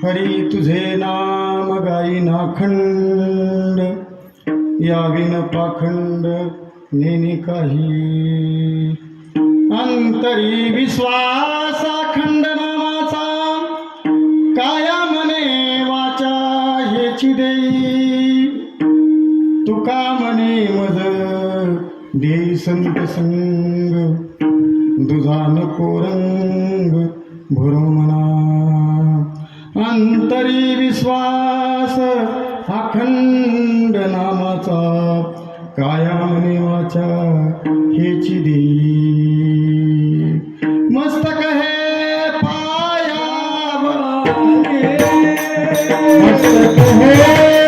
हरी तुझे नाम गाईना खंड याविन पाखंड नेने काही अंतरी विश्वास अखंड नामाचा काया मने वाचा हेची देई तुका मने मज देई संत संग दुजा नको रंग भरो मना अंतरी विश्वास अखंड नामाचा काया मने वाचा हेची देई मस्तक हे पायावर मस्तक हे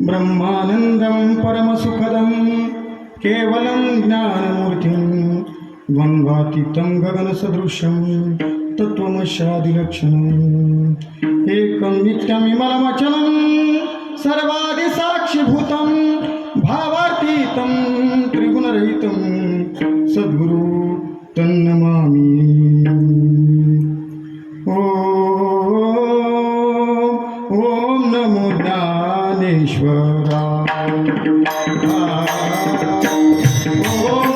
ब्रह्मानंदं परमसुखदं केवलं ज्ञानमूर्तिं द्वन्द्वातीतं गगनसदृशं तत्त्वमस्यादिलक्षणम् एकं नित्यमिमलमचलं सर्वादि साक्षीभूतं भावातीतं त्रिगुणरहितं सद्गुरु तन्नमामि। ओम नमो ज्ञानेश्वराय। ओम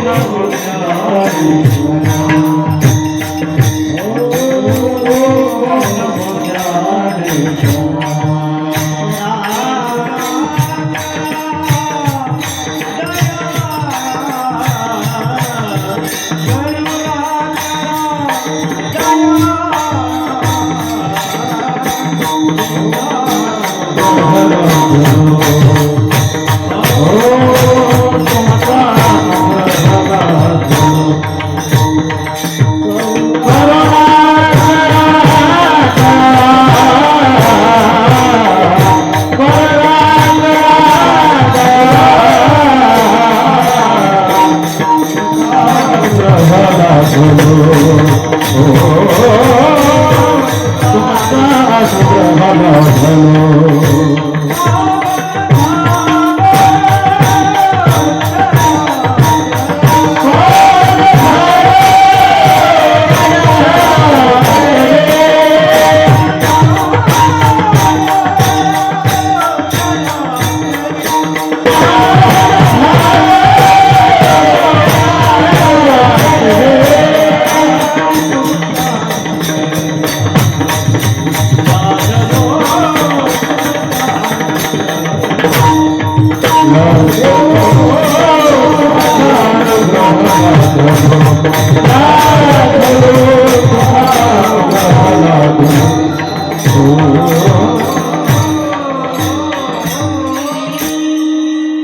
नमो ज्ञानेश्वराय।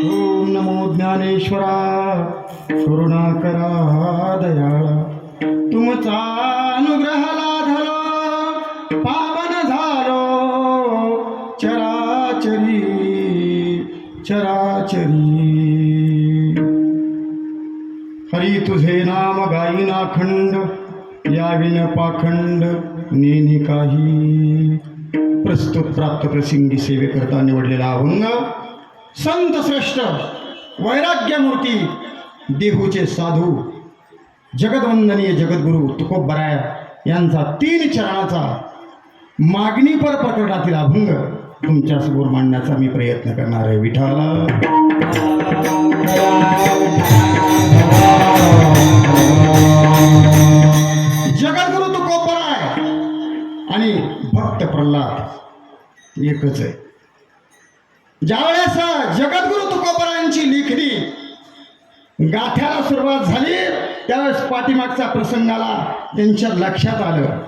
ओम नमो ज्ञानेश्वरा करुणाकरा दयाळा, तुमचा अनुग्रह लाधलो पावन झालो चराचरी चराचरी। हरी तुझे नाम गाईना खंड, याविन पाखंड नेनी काही। प्रस्तुत प्राप्त प्रसिंगी सेवेकरता निवडलेला अभंग संत श्रेष्ठ वैराग्यमूर्ती देहूचे साधू जगदवंदनीय जगद्गुरु तुकोबराय यांचा 3 चरणाचा मागणीपर प्रकरणातील अभंग तुमच्या समोर मांडण्याचा मी प्रयत्न करणार आहे। विठाला जगद्गुरु तुकोबराय आणि भक्त प्रल्हाद एकच आहे। ज्यावेळेस जगद्गुरु तुकोबरायांची लेखणी गाथ्याला सुरुवात झाली त्यावेळेस पाठीमागचा प्रसंगाला त्यांच्या लक्षात आलं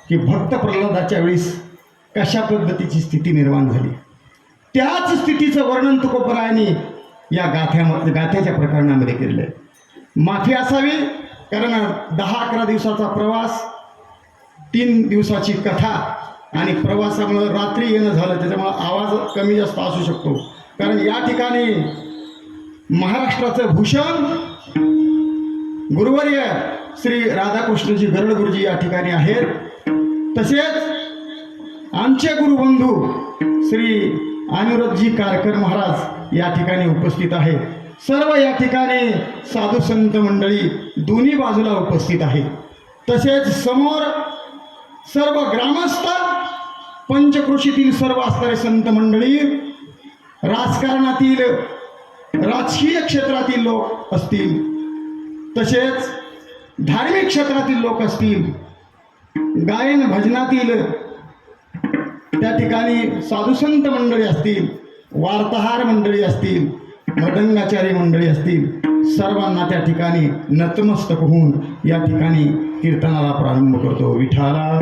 की भक्त प्रल्हादाच्या वेळेस कशा पद्धतीची स्थिती निर्माण झाली। त्याच स्थितीचं वर्णन तुकोबरायांनी या गाथ्याच्या प्रकरणामध्ये केलं आहे। माफी असावी कारण 10-11 दिवसाचा प्रवास, 3 दिवसाची कथा आणि प्रवासामुळे रात्री येणं झालं त्याच्यामुळे आवाज कमी जास्त असू शकतो। कारण या ठिकाणी महाराष्ट्राचं भूषण गुरुवर्य श्री राधाकृष्णजी गरड गुरुजी या ठिकाणी आहेत। तसेच आमचे गुरुबंधू श्री अनिरुद्धजी कारकर महाराज या ठिकाणी उपस्थित आहेत। सर्व या ठिकाणी साधू संत मंडळी दोन्ही बाजूला उपस्थित आहेत। तसेच समोर सर्व ग्रामस्थ, पंचक्रोशीतील सर्व असणारे संत मंडळी, राजकारणातील राजकीय क्षेत्रातील लोक असतील, तसेच धार्मिक क्षेत्रातील लोक असतील, गायन भजनातील त्या ठिकाणी साधुसंत मंडळी असतील, वार्ताहर मंडळी असतील, मृदंगाचारी मंडळी असतील, सर्वांना त्या ठिकाणी नतमस्तक होऊन या ठिकाणी कीर्तनाला प्रारंभ करतो। विठाला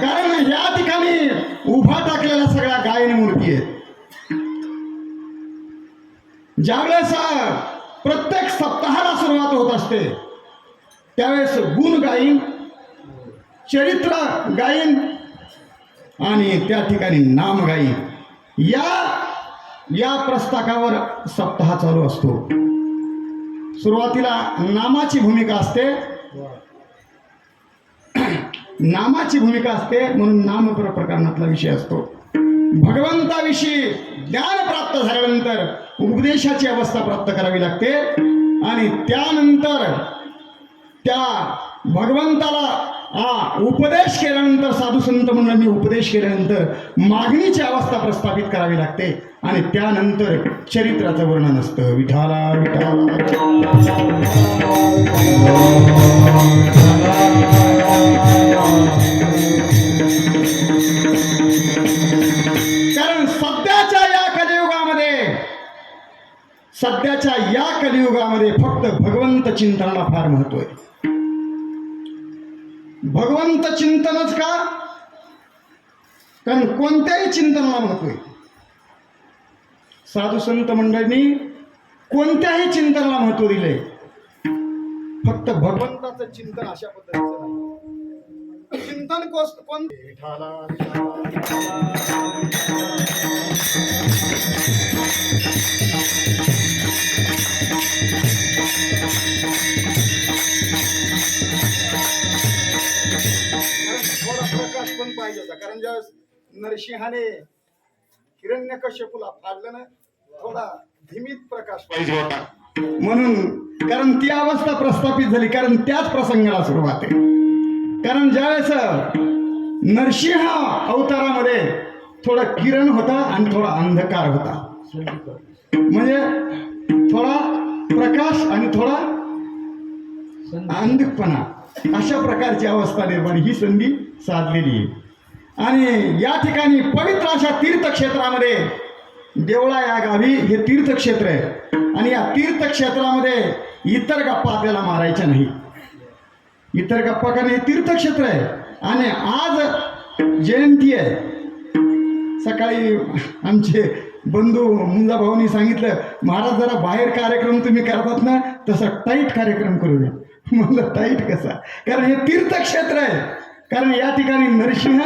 कारण या ठिकाणी उभा टाकलेल्या सगळ्या गायन मूर्ती आहेत। ज्यावेळेस प्रत्येक सप्ताहाला सुरुवात होत असते त्यावेळेस गुण गाईन, चरित्र गाईन आणि त्या ठिकाणी नाम गाईन या प्रस्ताकावर सप्ताह चालू असतो. सुरुवातीला नामाची भूमिका असते. नामाची भूमिका असते म्हणून नाम प्रकरणातला विषय असतो. भगवंताविषयी ज्ञान प्राप्त झाल्यानंतर उपदेशाची अवस्था प्राप्त करावी लागते आणि त्यानंतर त्या भगवंताला उपदेश केल्यानंतर साधू संत मंडळांनी उपदेश केल्यानंतर मागणीची अवस्था प्रस्थापित करावी लागते आणि त्यानंतर चरित्राचं वर्णन असतं. विठाला विठाला कारण सध्याच्या या कलियुगामध्ये फक्त भगवंत चिंतनाला फार महत्व आहे. भगवंत चिंतनच का? कारण कोणत्याही चिंतनाला महत्व आहे. साधू संत मंडळींनी कोणत्याही चिंतनाला महत्व दिले, फक्त भगवंताचं चिंतन अशा पद्धतीचं नाही. चिंतन कोण थोडा प्रकाश पण पाहिजे होता. कारण ज्या नरसिंहाने हिरण्यकश्यपूला फाडलं ना, थोडा धीमीत प्रकाश पाहिजे होता म्हणून. कारण ती अवस्था प्रस्थापित झाली, कारण त्याच प्रसंगाला सुरुवात आहे. कारण ज्यावेळेस नरसिंह अवतारामध्ये थोडा किरण होता आणि थोडा अंधकार होता, म्हणजे थोडा प्रकाश आणि थोडा अंधकपणा, अशा प्रकारची अवस्था निर्माण ही संधी साधलेली आहे. आणि या ठिकाणी पवित्र अशा तीर्थक्षेत्रामध्ये, देवळा या गावी हे तीर्थक्षेत्र आहे आणि या तीर्थक्षेत्रामध्ये इतर गप्पा आपल्याला मारायच्या नाही. इतर गप्पा कारण हे तीर्थक्षेत्र आहे आणि आज जयंती आहे. सकाळी आमचे बंधू मुंजा भाऊनी सांगितलं, महाराज जरा बाहेर कार्यक्रम तुम्ही करतात ना, तसा टाईट कार्यक्रम करू द्या. म्हणलं टाईट कसा? कारण हे तीर्थक्षेत्र आहे. कारण या ठिकाणी नरसिंह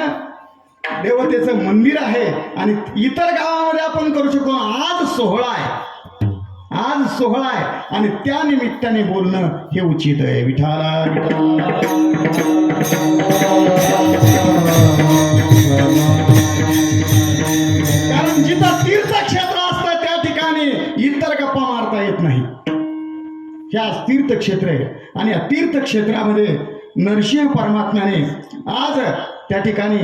देवतेचं मंदिर आहे आणि इतर गावामध्ये आपण करू शकतो. आज सोहळा आहे, आज सोहळा आहे आणि त्या निमित्ताने बोलणं हे उचित आहे. विठाला कारण जिथं तीर्थक्षेत्र असतं त्या ठिकाणी इतर गप्पा मारता येत नाही. ह्या तीर्थक्षेत्र आहे आणि या तीर्थक्षेत्रामध्ये नरसिंह परमात्म्याने आज त्या ठिकाणी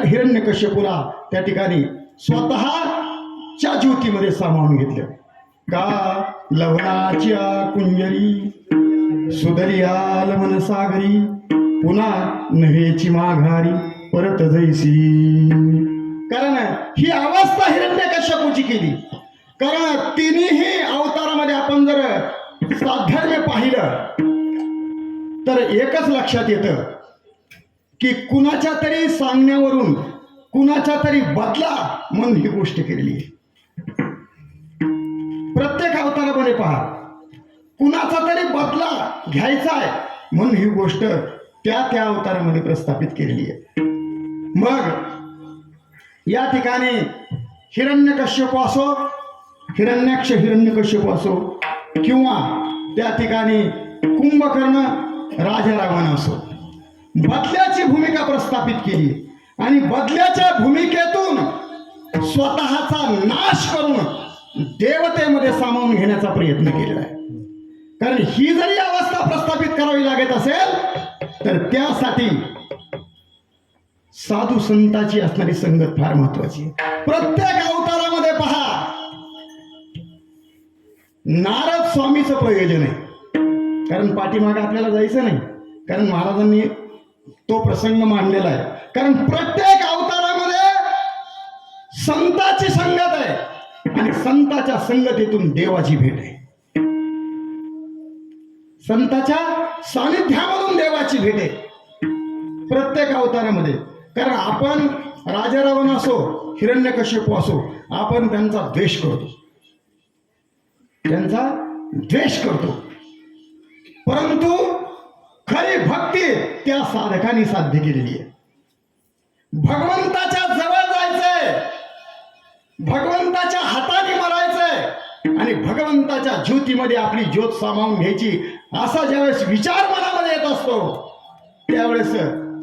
हिरण्यकश्यपूला त्या ठिकाणी स्वतःच्या ज्योतीमध्ये सामावून घेतलं. का लवणाच्या कुंजरी सुदलिया लमन सागरी, पुन्हा नव्हेची माघारी परत जैसी. कारण ही अवस्था हिरण्यकश्यपूची केली. कारण तिन्ही अवतारामध्ये आपण जर साधर्म्य पाहिलं तर एकच लक्षात येतं की कुणाच्या तरी सांगण्यावरून कुणाच्या तरी बदला म्हणून ही गोष्ट केलेली आहे. प्रत्येक अवतारामध्ये पहा, कुणाचा तरी बदला घ्यायचा आहे म्हणून ही गोष्ट त्या त्या अवतारामध्ये प्रस्थापित केलेली आहे. मग या ठिकाणी हिरण्यकश्यप असो, हिरण्याक्ष हिरण्यकश्यप असो किंवा त्या ठिकाणी कुंभकर्ण राजा रावण असो, बदल्याची भूमिका प्रस्थापित केली आणि बदल्याच्या भूमिकेतून स्वतःचा नाश करून देवतेमध्ये सामावून घेण्याचा प्रयत्न केलेला आहे. कारण ही जरी अवस्था प्रस्थापित करावी लागत असेल तर त्यासाठी साधू संताची असणारी संगत फार महत्वाची. प्रत्येक अवतारामध्ये पहा, नारद स्वामीचं प्रयोजन आहे. कारण पाठीमागे आपल्याला जायचं नाही, कारण महाराजांनी तो प्रसंग मांडलेला आहे. कारण प्रत्येक अवतारामध्ये संताची संगत आहे आणि संताच्या संगतीतून देवाची भेट आहे. संताच्या सानिध्यामधून देवाची भेट आहे प्रत्येक अवतारामध्ये. कारण आपण राजा रावण असो, हिरण्यकश्यप असो, आपण त्यांचा द्वेष करतो, त्यांचा द्वेष करतो. परंतु खरी भक्ती त्या साधकांनी साध्य केलेली आहे. भगवंताच्या जवळ जायचंय, भगवंताच्या हाताने मरायचंय आणि भगवंताच्या ज्योतीमध्ये आपली ज्योत सामावून घ्यायची, असा ज्यावेळेस विचार मनामध्ये येत असतो त्यावेळेस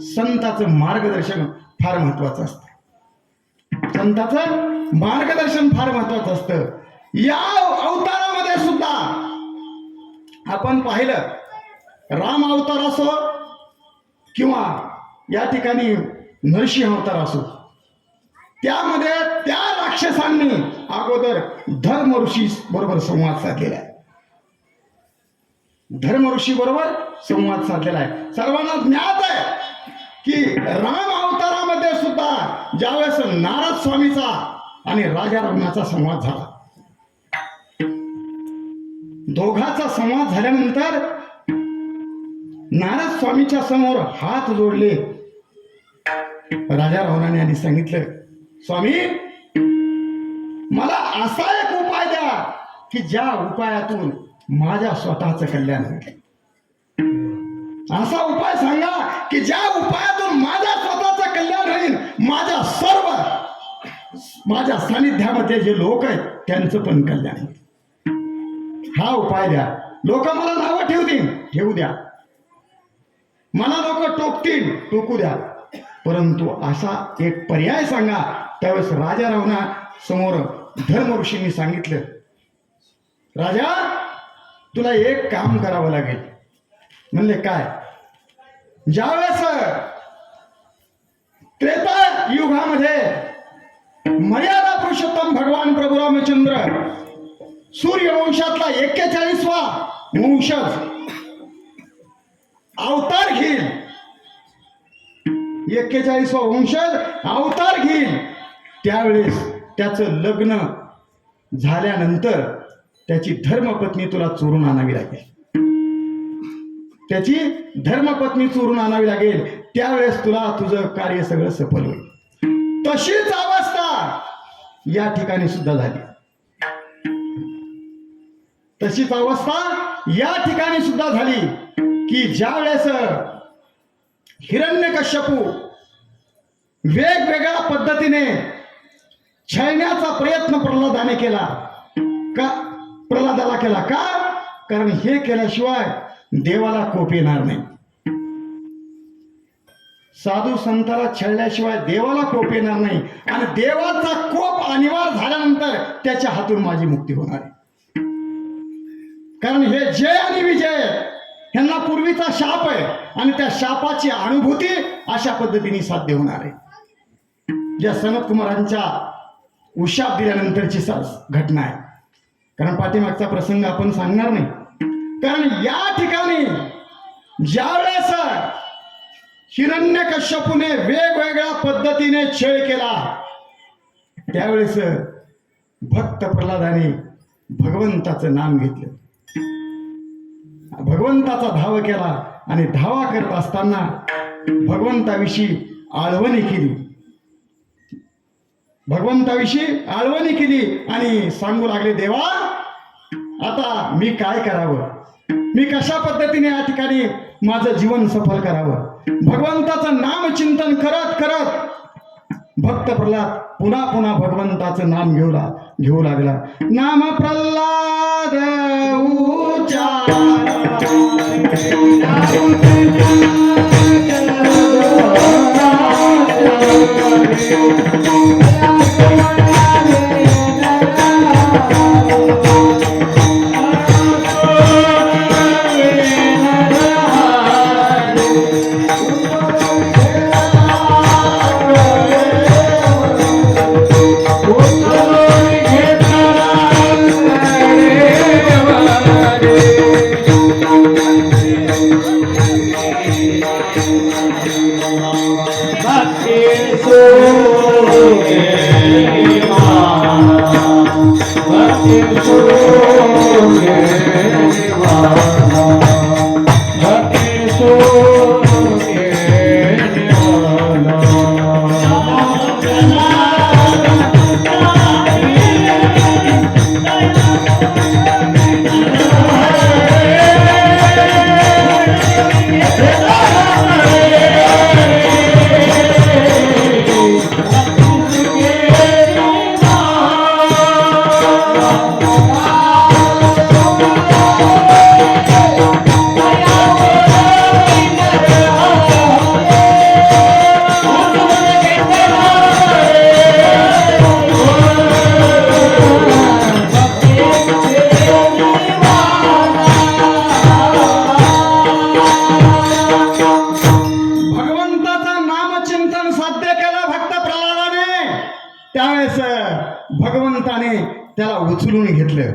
संताचं मार्गदर्शन फार महत्वाचं असतं. संताचं मार्गदर्शन फार महत्वाचं असतं. या अवतारामध्ये सुद्धा आपण पाहिलं, राम अवतार असो किंवा या ठिकाणी नरसिंह अवतार असो, त्यामध्ये त्या राक्षसांनी अगोदर धर्म ऋषी बरोबर संवाद साधलेला आहे. धर्म ऋषी बरोबर संवाद साधलेला आहे. सर्वांना ज्ञात आहे की राम अवतारामध्ये सुद्धा ज्यावेळेस नारद स्वामीचा आणि राजा रावणाचा संवाद झाला, दोघाचा संवाद झाल्यानंतर नारद स्वामीच्या समोर हात जोडले राजा रावणाने आणि सांगितलं, स्वामी मला असा एक उपाय द्या की ज्या उपायातून माझ्या स्वतःचं कल्याण होईल. असा उपाय सांगा की ज्या उपायातून माझ्या स्वतःचं कल्याण होईल, माझ्या सर्व माझ्या सानिध्यामध्ये जे लोक आहेत त्यांचं पण कल्याण होईल. हा उपाय द्या. लोक मला नावं ठेवू द्या, मला लोक टोकतील, टोकू द्या, परंतु असा एक पर्याय सांगा. त्यावेळेस राजा रावणा समोर धर्म ऋषींनी सांगितलं, राजा तुला एक काम करावं लागेल. म्हणले काय? ज्यावेळेस त्रेता युगामध्ये मर्यादा पुरुषोत्तम भगवान प्रभू रामचंद्र सूर्यवंशातला 41वा वंशज अवतार घेईल, 41वा वंशज अवतार घेईल, त्यावेळेस त्याचं लग्न झाल्यानंतर त्याची धर्मपत्नी तुला चोरून आणावी लागेल. त्याची धर्मपत्नी चोरून आणावी लागेल. त्यावेळेस तुला तुझं कार्य सगळं सफल होईल. तशीच अवस्था या ठिकाणी सुद्धा झाली. तशीच अवस्था या ठिकाणी सुद्धा झाली की ज्यावेळेस हिरण्यकश्यपू वेगवेगळ्या पद्धतीने छळण्याचा प्रयत्न प्रल्हादाने केला. प्रल्हादाला केला का? कारण हे केल्याशिवाय देवाला कोप येणार नाही. साधू संताला छळल्याशिवाय देवाला कोप येणार नाही आणि देवाचा कोप अनिवार्य झाल्यानंतर त्याच्या हातून माझी मुक्ती होणार आहे. कारण हे जय आणि विजय ह्यांना पूर्वीचा शाप आहे आणि त्या शापाची अनुभूती अशा पद्धतीने साध्य होणार आहे. ज्या सनत कुमारांच्या उशाप दिल्यानंतरची घटना आहे. कारण पाठीमागचा प्रसंग आपण सांगणार नाही. कारण या ठिकाणी ज्यावेळेस हिरण्यकश्यपूने वेगवेगळ्या पद्धतीने छळ केला त्यावेळेस भक्त प्रल्हादाने भगवंताचं नाम घेतलं, भगवंताचा धावा केला आणि धावा करत असताना भगवंताविषयी आळवणी केली. भगवंताविषयी आळवणी केली आणि सांगू लागले, देवा आता मी काय करावं, मी कशा पद्धतीने या ठिकाणी माझं जीवन सफल करावं. भगवंताचं नाम चिंतन करत करत भक्त प्रल्हाद पुन्हा पुन्हा भगवंताचं नाम घेऊ लागला. नाम प्रल्हाद बापाने त्याला उचलून घेतलं,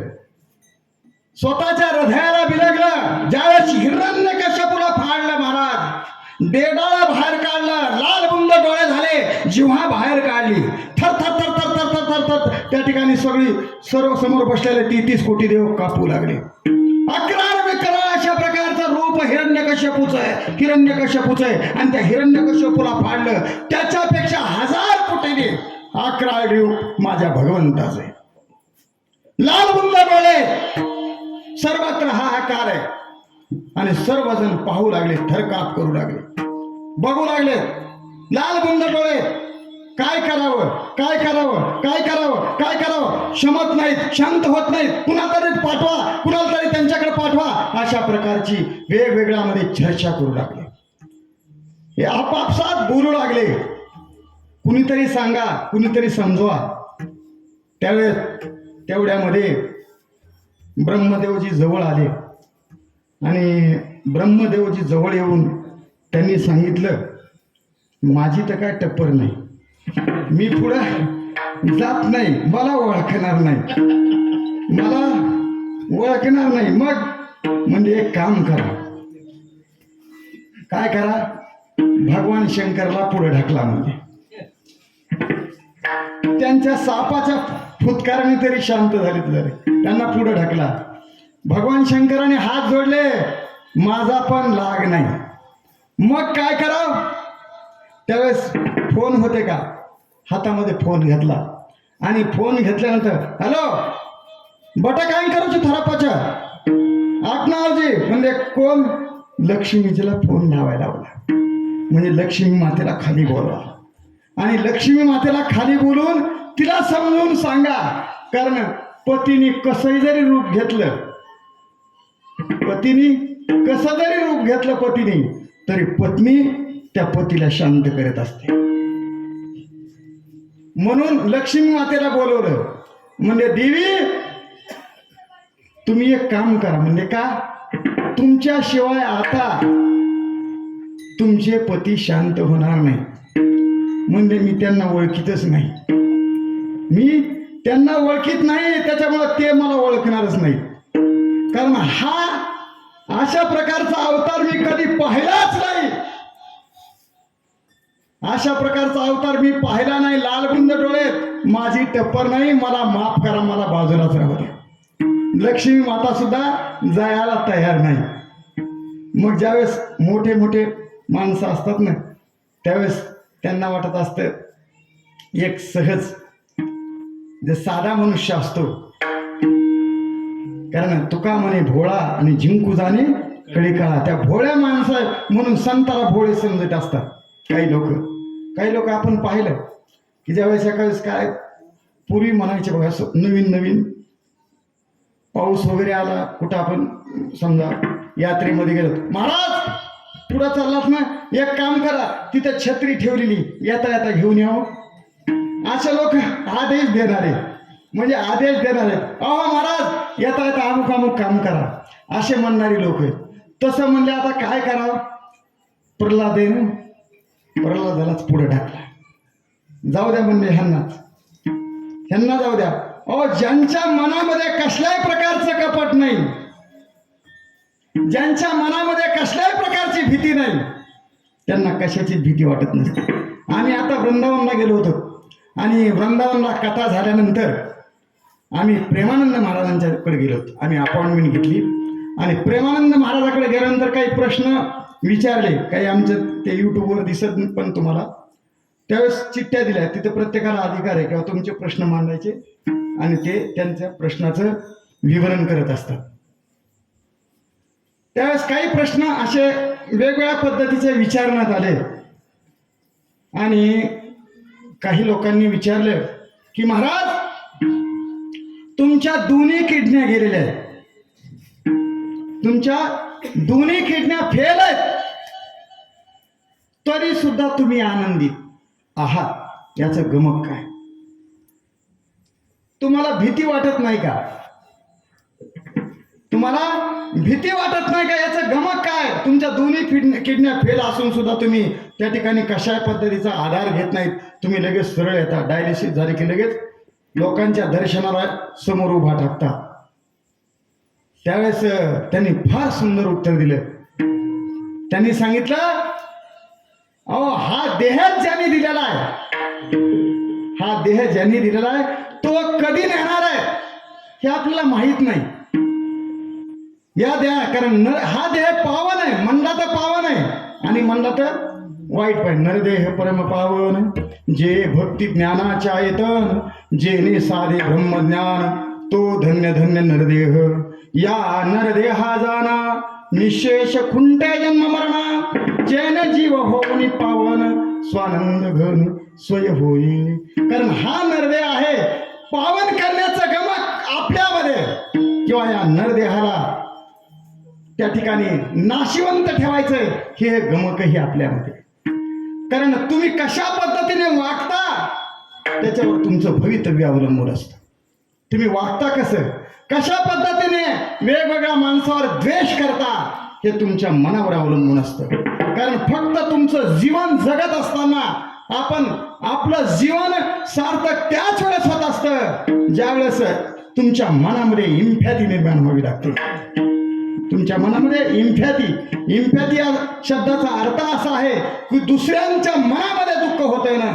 स्वतःच्या हृदयाला बिलगलं. ज्यावेळेस हिरण्यकश्यपूला फाडलं महाराज, बेडाला बाहेर काढलं, लाल बुंद डोळे झाले, जिव्हा बाहेर काढली, थर थर थर थर थर थर थर थर त्या ठिकाणी सगळी सर्व समोर बसलेले 33 कोटी देव कापू लागले. अकराळ विकराळ अशा प्रकारचं रूप हिरण्यकश्यपूचं आहे आणि त्या हिरण्यकश्यपूला फाडलं. त्याच्यापेक्षा 1000 कोटीने अकराळ रूप माझ्या भगवंताचं आहे. लाल बुंद डोळे, सर्वत्र हाहाकार आहे. आणि सर्वजण पाहू लागले, थरकाप करू लागले, बघू लागले. लाल बुंद डोळे, काय करावं काय करावं काय करावं काय करावं, क्षमत नाहीत, शांत होत नाहीत. कुणाला तरी पाठवा, कुणाला तरी त्यांच्याकडे पाठवा, अशा प्रकारची वेगवेगळ्यामध्ये चर्चा करू लागले. हे आपापसात बोलू लागले. कुणीतरी सांगा, कुणीतरी समजवा. तेवढ्यामध्ये ब्रह्मदेवजी जवळ आले आणि ब्रह्मदेवजी जवळ येऊन त्यांनी सांगितलं, माझी तर काय टप्पर नाही, मी पुढं जात नाही, मला ओळखणार नाही, मला ओळखणार नाही. मग म्हणजे एक काम करा. काय करा? भगवान शंकरला पुढे ढकला. म्हणजे त्यांच्या सापाच्या फुतकाराने तरी शांत झालीत जरे, त्यांना पुढे ढकला. भगवान शंकराने हात जोडले, माझा पण लाग नाही. मग काय करावं? त्यावेळेस फोन होते का? हातामध्ये फोन घेतला आणि फोन घेतल्यानंतर, हॅलो बटा काय करायचं थरापाच्या आपणावजी म्हणजे कोण? लक्ष्मीजीला फोन लावायला लावला. म्हणजे लक्ष्मी मातेला खाली बोलवा आणि लक्ष्मी मातेला खाली बोलून तिला समजून सांगा. कारण पतीने कसंही जरी रूप घेतलं, पतीने तरी पत्नी त्या पतीला शांत करत असते. म्हणून लक्ष्मी मातेला बोलवलं. म्हणजे देवी तुम्ही एक काम करा. म्हणजे का? तुमच्याशिवाय आता तुमचे पती शांत होणार नाही. म्हणजे मी त्यांना ओळखीतच नाही, मी त्यांना ओळखीत नाही, त्याच्यामुळे ते मला ओळखणारच नाही. कारण हा अशा प्रकारचा अवतार मी कधी पाहिलाच नाही. अशा प्रकारचा अवतार मी पाहिला नाही. लालबुंद डोळे, माझी टप्पर नाही, मला माफ करा, मला बाजूलाच राहू द्या. लक्ष्मी माता सुद्धा जायला तयार नाही. मग ज्यावेळेस मोठे मोठे माणसं असतात ना, त्यावेळेस त्यांना वाटत असतं एक सहज जे साधा मनुष्य असतो. कारण तुका म्हणे भोळा आणि जिंकू जाणे कळी काळा. त्या भोळ्या माणसा म्हणून संताला भोळे समजत असतात काही लोक आपण पाहिलं की ज्यावेळेस एखाद्यावेळेस काय पूर्वी म्हणायचे बघा, नवीन पाऊस वगैरे आला, कुठं आपण समजा यात्रेमध्ये गेलो, महाराज पुढं चाललात ना, एक काम करा, तिथं छत्री ठेवलेली, येता घेऊन यावं. असे लोक आदेश देणारे, म्हणजे आदेश देणारे, अहो महाराज येता अमुक काम करा, असे म्हणणारी लोक. तसं म्हणले आता काय करावं? प्रल्हादालाच पुढे टाकला. जाऊ द्या म्हणले, ह्यांना जाऊ द्या. अहो ज्यांच्या मनामध्ये कसल्याही प्रकारचं कपट नाही, ज्यांच्या मनामध्ये कसल्याही प्रकारची भीती नाही, त्यांना कशाची भीती वाटत नसते. आम्ही आता वृंदावनला गेलो होतो आणि वृंदावनला कथा झाल्यानंतर आम्ही प्रेमानंद महाराजांच्याकडे गेलो होतो. आम्ही अपॉइंटमेंट घेतली आणि प्रेमानंद महाराजाकडे गेल्यानंतर काही प्रश्न विचारले, काही आमचं ते यूट्यूबवर दिसत पण तुम्हाला. त्यावेळेस चिठ्ठ्या दिल्या, तिथे प्रत्येकाला अधिकार आहे किंवा तुमचे प्रश्न मांडायचे आणि ते त्यांच्या प्रश्नाचं विवरण करत असतात. त्यावेळेस काही प्रश्न असे वेगवेगळ्या पद्धतीचे विचारण्यात आले आणि काही लोकांनी विचारले की महाराज तुमच्या दोन्ही किडन्या गेलेल्या आहेत, तुमच्या दोन्ही किडन्या फेल आहेत, तरी सुद्धा तुम्ही आनंदित आहात, याचं गमक काय? तुम्हाला भीती वाटत नाही का? तुम्हाला भीती वाटत नाही का? याचं गमक काय? तुमच्या दोन्ही किडन्या फेल असून सुद्धा तुम्ही त्या ठिकाणी कशा पद्धतीचा आधार घेत नाहीत. तुम्ही लगेच सरळ येता, डायलिसिस झाले की लगेच लोकांच्या दर्शनाला समोर उभा टाकतात. त्यावेळेस त्यांनी फार सुंदर उत्तर दिलं. त्यांनी सांगितलं, अहो हा देह ज्यांनी दिलेला आहे, हा देह ज्यांनी दिलेला आहे तो कधी नेणार आहे हे आपल्याला माहित नाही. या देहा कारण हा देह पावन आहे, म्हणला तर पावन आहे आणि म्हणला तर वाईट पाहिजे. नरदेह परम पावन जे भक्ती ज्ञानाच्या येतन, जेने साधे ब्रह्मज्ञान तो धन्य धन्य नरदेह. या नरदेहा जाना निशेष खुंटे जन्म मरणा, जेन जीव होनी पावन स्वानंद घन स्वय होई. कारण हा नरदेह आहे, पावन करण्याचं गमक आपल्यामध्ये किंवा या नरदेहाला त्या ठिकाणी नाशिवंत ठेवायचं हे गमकही आपल्यामध्ये. कारण तुम्ही कशा पद्धतीने वागता त्याच्यावर तुमचं भवितव्य अवलंबून असतं. तुम्ही वागता कसं, कशा पद्धतीने वेगवेगळ्या माणसावर द्वेष करता हे तुमच्या मनावर अवलंबून असतं. कारण फक्त तुमचं जीवन जगत असताना आपण आपलं जीवन सार्थक त्याच वेळेस होत असतं ज्यावेळेस तुमच्या मनामध्ये इम्फॅथी निर्माण व्हावी लागते. तुमच्या मनामध्ये इम्फॅथी या शब्दाचा अर्थ असा आहे की दुसऱ्यांच्या मनामध्ये दुःख होतंय ना.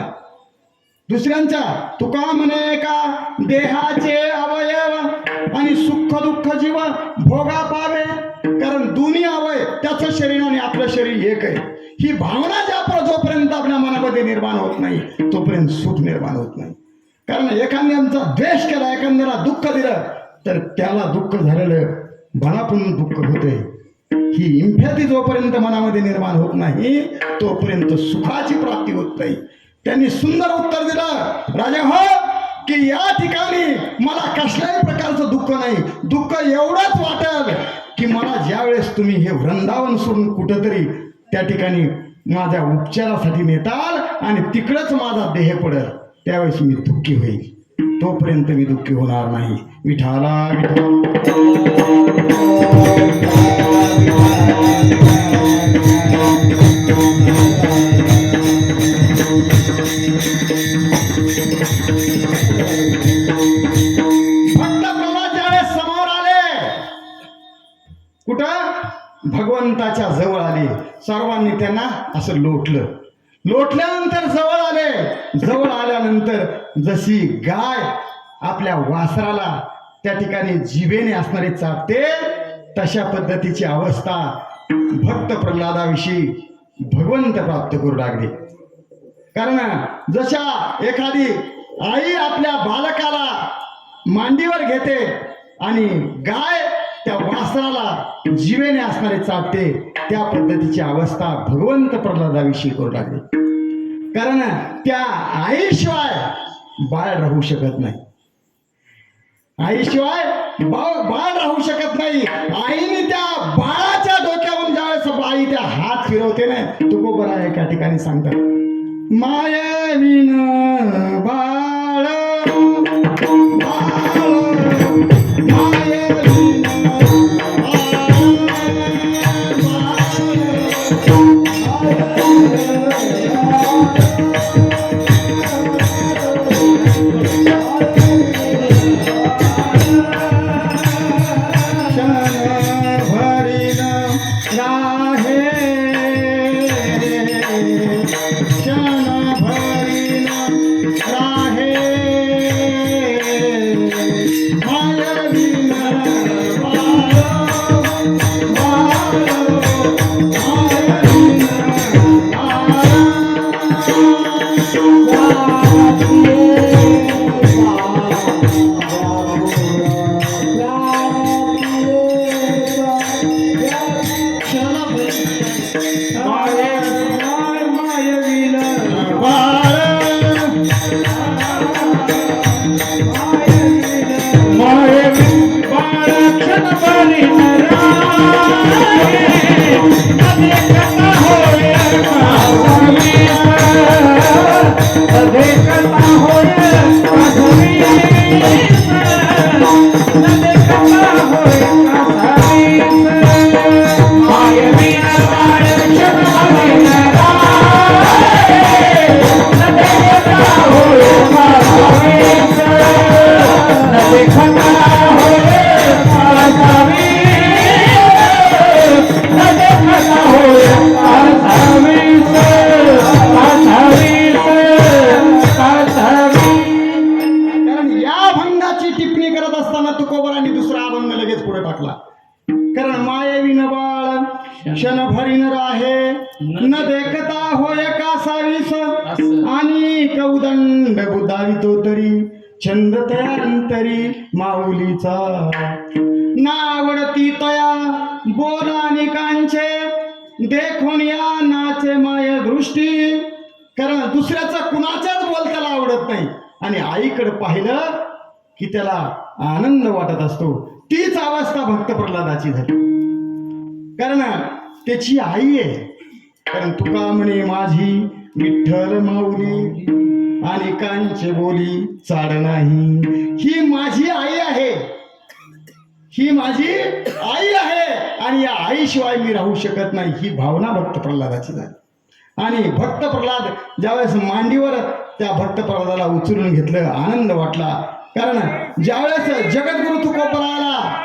दुसऱ्यांच्या तुका म्हणे का देहाचे अवयव आणि सुख दुःख जीव भोगा पावे. कारण दोन्ही अवयव त्याचं शरीर आणि आपलं शरीर एक आहे. ही भावना जोपर्यंत आपल्या मनामध्ये निर्माण होत नाही तोपर्यंत सुख निर्माण होत नाही. कारण एखाद्याचा द्वेष केला, एखाद्याला दुःख दिलं तर त्याला दुःख झालेलं मनातून दुःख होते. ही इम्फॅथी जोपर्यंत मनामध्ये निर्माण होत नाही तोपर्यंत सुखाची प्राप्ती होत नाही. त्यांनी सुंदर उत्तर दिलं, राजा हो की या ठिकाणी मला कसल्याही प्रकारचं दुःख नाही. दुःख एवढंच वाटेल की मला ज्यावेळेस तुम्ही हे वृंदावन सोडून कुठंतरी त्या ठिकाणी माझ्या उपचारासाठी नेताल आणि तिकडंच माझा देह पडेल त्यावेळेस मी दुःखी होईल. तोपर्यंत मी दुःखी होणार नाही. विठाला भक्त प्रल्हाद ज्यावेळेस समोर आले, कुठं भगवंताच्या जवळ आले. सर्वांनी त्यांना असं लोटल्यानंतर जवळ आले. जवळ आल्यानंतर जशी गाय आपल्या वासराला त्या ठिकाणी जिभेने असणारे चाटते तशा पद्धतीची अवस्था भक्त प्रल्हादाविषयी भगवंत प्राप्त करू लागले. कारण जशा एखादी आई आपल्या बालकाला मांडीवर घेते आणि गाय त्या वासराला जिवेने असणारे चाटते त्या पद्धतीची अवस्था भगवंत प्रल्हादाविषयी करू लागले. कारण त्या आईशिवाय बाळ राहू शकत नाही. आईशिवाय बाळ राहू शकत नाही. आईने त्या बाळाच्या डोक्यावरून ज्यावेळेस आई त्या हात फिरवते ना तुकोबरा एका ठिकाणी सांगतात, मायाविन बाळ असताना तुकोबरांनी दुसरा अभंग लगेच पुढे टाकला. कारण मायेवी न बाळ क्षणभरी न राहे न देखता होय कासावीस आणि कौदंड बुधावितो तरी छंद तयांतरी माऊलीचा ना आवडती तया बोला अनेकांचे देखून या नाचे माय दृष्टी. कारण दुसऱ्याचं कुणाच्याच बोल त्याला आवडत नाही आणि आईकडे पाहिलं की त्याला आनंद वाटत असतो. तीच अवस्था भक्त प्रल्हादाची झाली. कारण त्याची आई आहे. कारण तुका म्हणे माझी विठ्ठल माऊली आणि कांचे बोली चाड नाही. ही माझी आई आहे, ही माझी आई आहे आणि या आईशिवाय मी राहू शकत नाही. ही भावना भक्त प्रल्हादाची झाली. आणि भक्त प्रल्हाद ज्यावेळेस मांडीवर त्या भक्त प्रल्हादाला उचलून घेतलं, आनंद वाटला. कारण ज्यावेळेस जगद्गुरु तुकोबरा आला,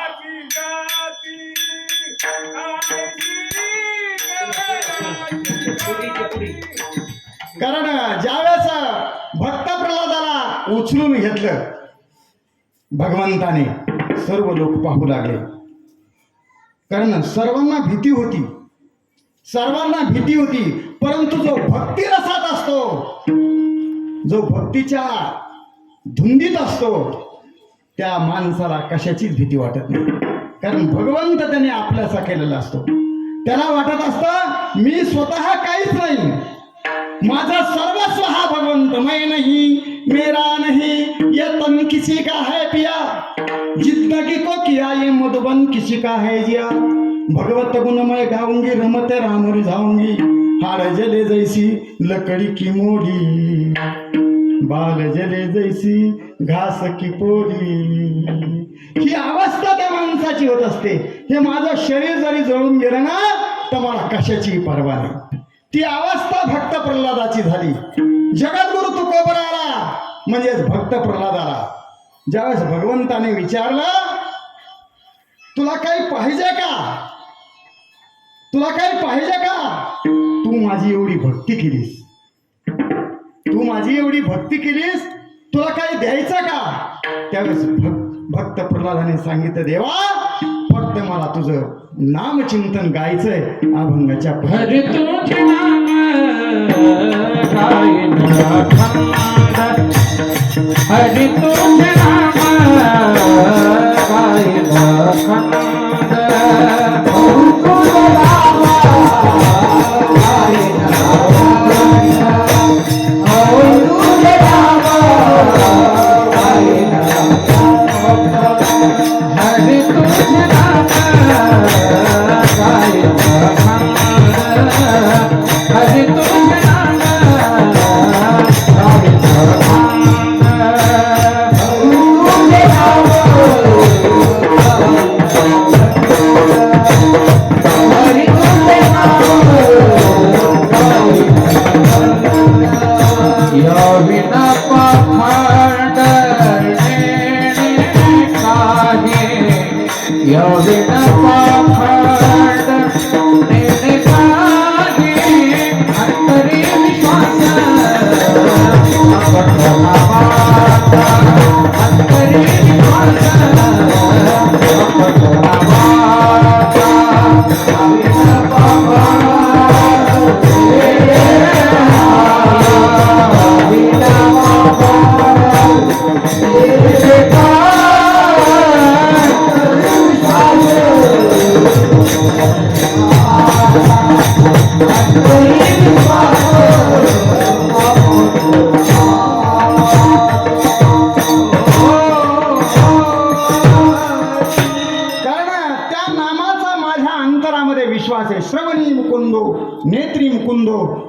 कारण ज्यावेळेस भक्त प्रल्हादाला उचलून घेतलं भगवंताने, सर्व लोक पाहू लागले. कारण सर्वांना भीती होती, सर्वांना भीती होती. परंतु जो भक्ती रसात असतो, जो भक्तीच्या धुंदीत असतो, त्या माणसाला कशाचीच भीती वाटत नाही. कारण भगवंत त्याने आपल्यासा केलेला असतो. त्याला वाटत असतं मी स्वतः काहीच नाही, माझा सर्वस्व हा भगवंत. मैं नहीं मेरा नहीं ये तन किसी का है पिया, जिंदगी को किया ये मधुबन किसी का है जिया. भगवत गुण मैं गाऊंगी रमते राम रिझाऊंगी, हाड जले जैसी लकड़ी की मोड़ी, बाल जले जैसी घास की पोरी. ही अवस्था त्या माणसाची होत असते. हे माझं शरीर जरी जळून गेलं ना तर मला कशाची पर्वा नाही. ती अवस्था भक्त प्रल्हादाची झाली. जगद्गुरु तुकोबरा आला म्हणजेच भक्त प्रल्हाद आला. ज्यावेळेस भगवंताने विचारलं तुला काही पाहिजे का, तुला काही पाहिजे का, तू माझी एवढी भक्ती केलीस, तू माझी एवढी भक्ती केलीस, तुला काही द्यायचं का. त्यावेळेस भक्त प्रल्हादाने सांगितलं देवा फक्त मला तुझं नामचिंतन गायचंय. अभंगाच्या हरि तुझे नाम गायन अखंड, हरि तुझे नाम गायन अखंड,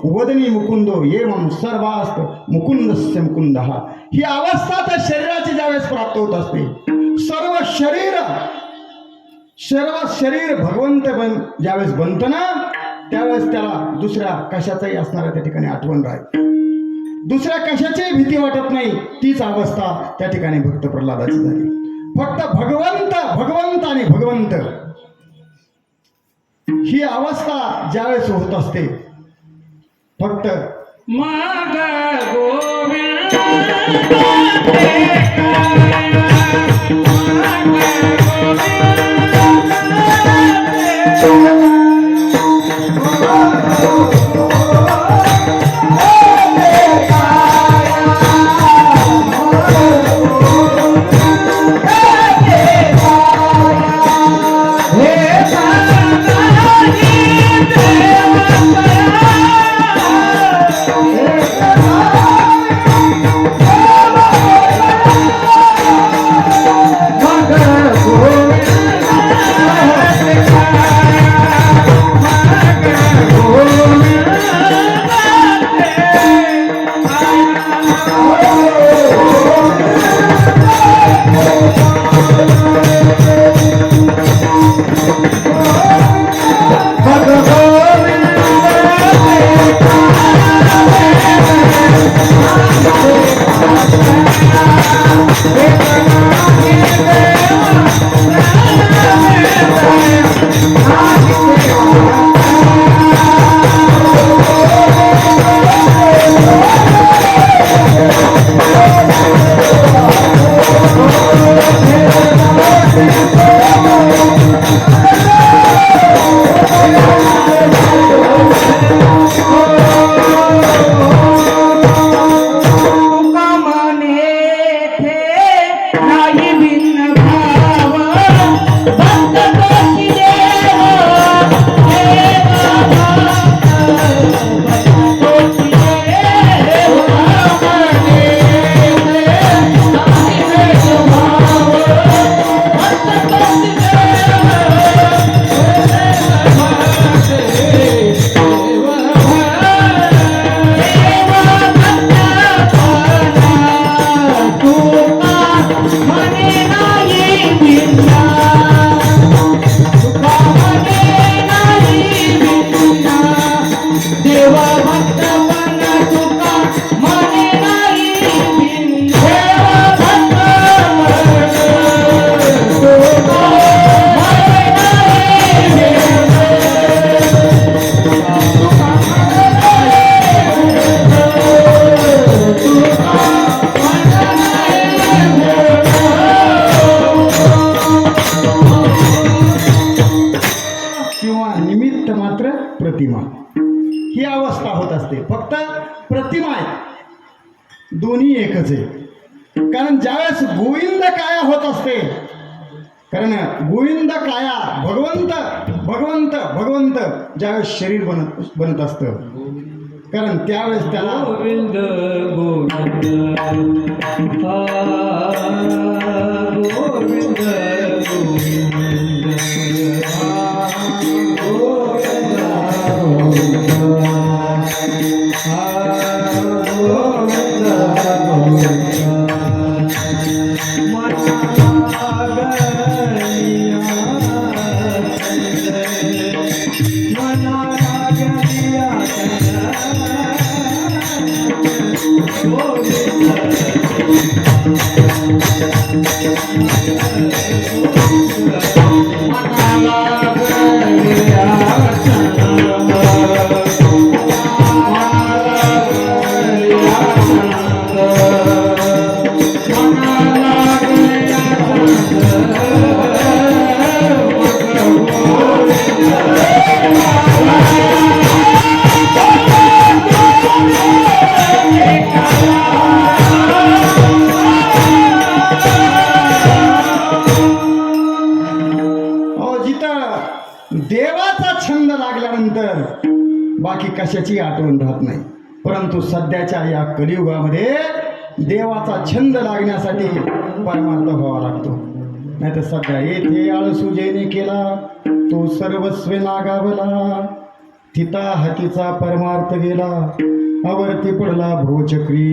वदनी मुकुंदो एवं सर्वास्त मुकुंदस्य मुकुंदः. ही अवस्था त्या शरीराची ज्यावेळेस प्राप्त होत असते, सर्व शरीर भगवंत ज्यावेळेस बनतं ना त्यावेळेस त्याला दुसऱ्या कशाचाही असणारा त्या ठिकाणी आठवण राहते, दुसऱ्या कशाची भीती वाटत नाही. तीच अवस्था त्या ठिकाणी भक्त प्रल्हादाची झाली. फक्त भगवंत आणि भगवंत ही अवस्था ज्यावेळेस होत असते, फक्त मग गोविंद किंवा निमित्त मात्र प्रतिमा ही अवस्था होत असते. फक्त प्रतिमा आहे, दोन्ही एकच आहे. कारण ज्यावेळेस गोविंद काया होत असते, कारण गोविंद काया भगवंत भगवंत भगवंत ज्यावेळेस शरीर बनत असतं, कारण त्यावेळेस त्याला गोविंद गोविंद गोविंद देवाचा छंद लागल्यानंतर बाकी कशाची आठवण राहत नाही. परंतु सध्याच्या या कलियुगामध्ये देवाचा छंद लागण्यासाठी परमार्थ व्हावा लागतो. नाही तर सध्या येथे आळसुजेने केला तो सर्वस्वे नागावला, थिता हातीचा परमार्थ गेला, अवरती पडला भोचक्री.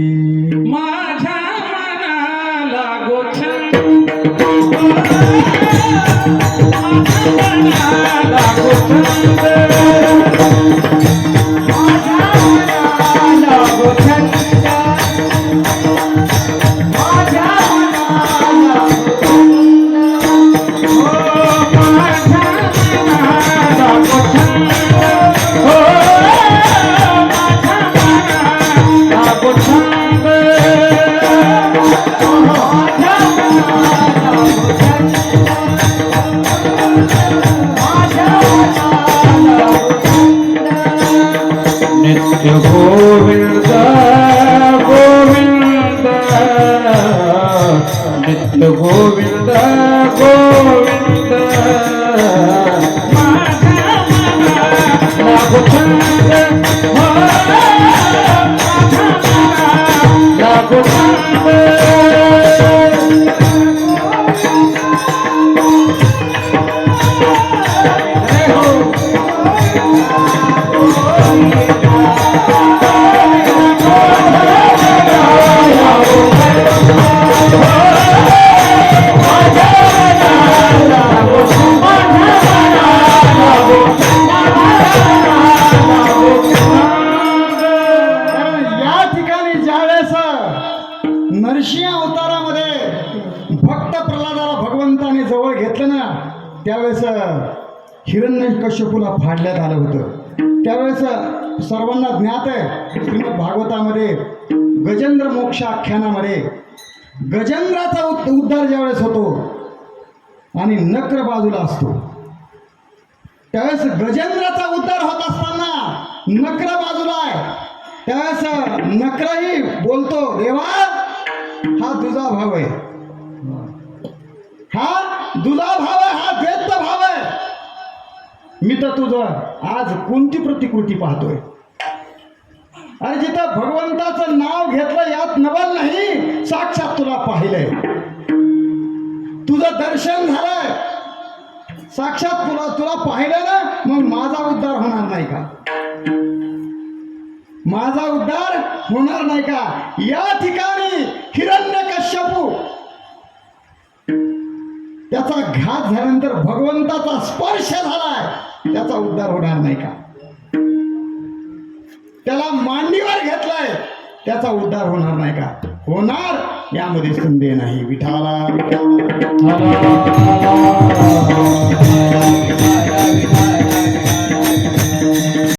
माझ्या मनाला गोछंद गोविंद माझ्या मनाला लागो छंद हो माझ्या मनाला लागो छंद कारण या ठिकाणी ज्यावेळेस नरसिंह अवतारामध्ये भक्त प्रल्हादाला भगवंताने जवळ घेतलं ना त्यावेळेस हिरण्यकश्यपूला फाडण्यात आलं होतं. त्यावेळेस सर्वांना ज्ञात आहे श्रीमद भागवतामध्ये गजेंद्र मोक्ष आख्यानामध्ये गजेंद्राचा उद्धार ज्यावेळेस होतो आणि नक्र बाजूला असतो त्यावेळेस गजेंद्राचा उद्धार होत असताना नक्र बाजूला आहे त्यावेळेस नक्रही बोलतो देवा हा तुझा भाव आहे हा तुझा भाव आहे हा द्वैत भाव आहे मी तर तुझं आज कोणती प्रतिकृती पाहतोय अरे जिथं भगवंताचं नाव घेतलं यात नवल नाही साक्षात तुला पाहिलंय तुझं दर्शन झालंय साक्षात तुला पाहिलं ना मग माझा उद्धार होणार नाही का माझा उद्धार होणार नाही का या ठिकाणी हिरण्यकश्यपू त्याचा घात झाल्यानंतर भगवंताचा स्पर्श झालाय त्याचा उद्धार होणार नाही का त्याला मांडीवर घेतलाय त्याचा उद्धार होणार नाही का होणार यामध्ये संदेह नाही विठाला